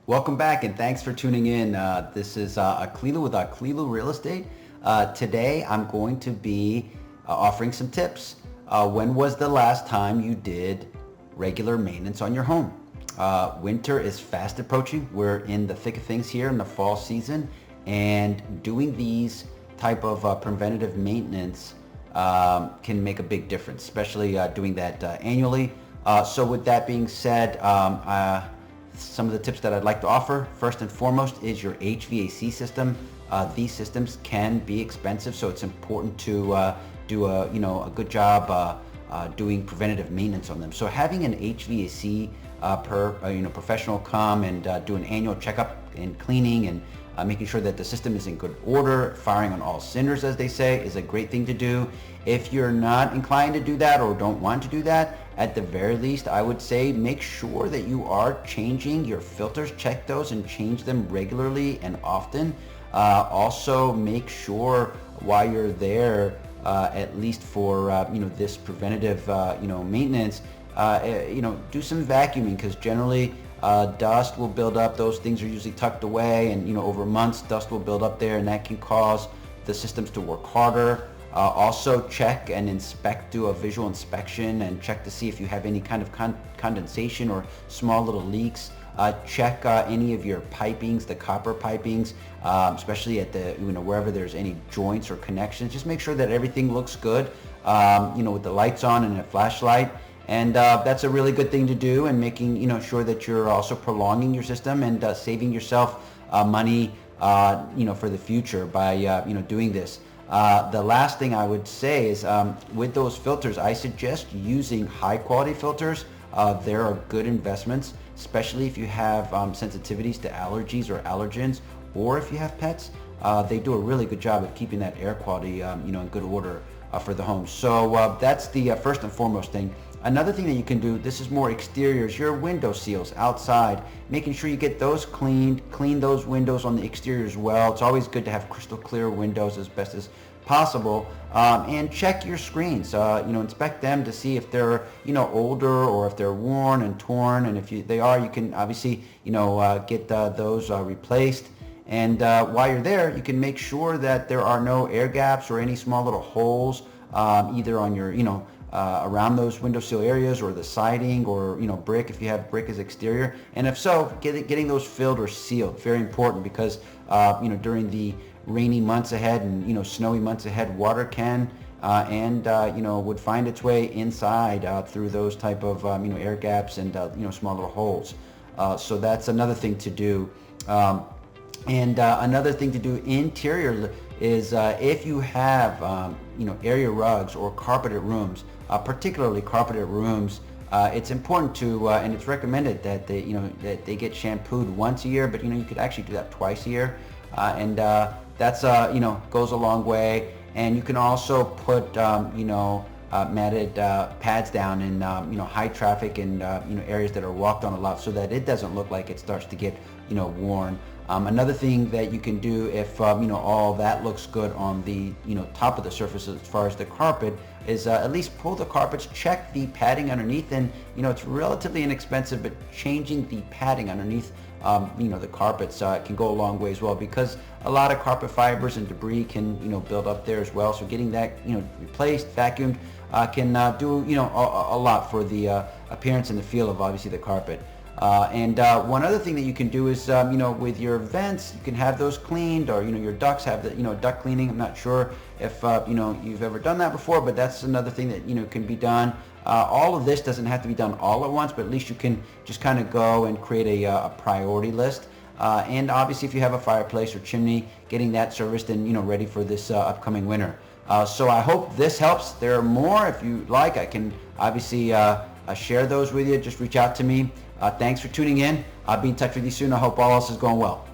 Welcome back and thanks for tuning in. This is Aklilu with Aklilu Real Estate. Today I'm going to be offering some tips. When was the last time you did regular maintenance on your home? Winter is fast approaching. We're in the thick of things here in the fall season, and doing these type of preventative maintenance can make a big difference, especially doing that annually. So with that being said, some of the tips that I'd like to offer, first and foremost, is your HVAC system. These systems can be expensive, so it's important to do a good job doing preventative maintenance on them. So having an HVAC professional come and do an annual checkup and cleaning and making sure that the system is in good order, firing on all cylinders, as they say, is a great thing to do. If you're not inclined to do that or don't want to do that, at the very least, I would say make sure that you are changing your filters. Check those and change them regularly and often. Also, make sure while you're there, at least for this preventative maintenance, do some vacuuming, because generally dust will build up. Those things are usually tucked away, and over months dust will build up there, and that can cause the systems to work harder. Also check and inspect, do a visual inspection and check to see if you have any kind of condensation or small little leaks. Check any of your pipings, the copper pipings, especially at the wherever there's any joints or connections. Just make sure that everything looks good, with the lights on and a flashlight. And that's a really good thing to do, and making sure that you're also prolonging your system and saving yourself money for the future by doing this. The last thing I would say is with those filters, I suggest using high quality filters. There are good investments, especially if you have sensitivities to allergies or allergens, or if you have pets. They do a really good job of keeping that air quality in good order for the home. So that's the first and foremost thing. Another thing that you can do, this is more exteriors, your window seals outside, making sure you get those cleaned, clean those windows on the exterior as well. It's always good to have crystal clear windows as best as possible, and check your screens, inspect them to see if they're older or if they're worn and torn, and if they are, you can obviously get those replaced. And while you're there, you can make sure that there are no air gaps or any small little holes, either on your around those windowsill areas, or the siding, or brick if you have brick as exterior. And if so, getting those filled or sealed, very important, because during the rainy months ahead and snowy months ahead, water can would find its way inside through those type of air gaps and small little holes. So that's another thing to do. And another thing to do interior is if you have area rugs or carpeted rooms, particularly carpeted rooms, it's important to and it's recommended that they get shampooed once a year, but you could actually do that twice a year, and that's goes a long way. And you can also put matted pads down in high traffic and areas that are walked on a lot, so that it doesn't look like it starts to get worn. Another thing that you can do, if all that looks good on the top of the surface as far as the carpet, is at least pull the carpets, check the padding underneath, and it's relatively inexpensive, but changing the padding underneath the carpets can go a long way as well, because a lot of carpet fibers and debris can build up there as well. So getting that replaced, vacuumed, can do a lot for the appearance and the feel of obviously the carpet. And one other thing that you can do is with your vents, you can have those cleaned, or your ducts, have the duct cleaning. I'm not sure if you've ever done that before, but that's another thing that can be done. All of this doesn't have to be done all at once, but at least you can just kind of go and create a priority list. And obviously, if you have a fireplace or chimney, getting that serviced and ready for this upcoming winter. So I hope this helps. There are more. If you like, I can obviously share those with you. Just reach out to me. Thanks for tuning in. I'll be in touch with you soon. I hope all else is going well.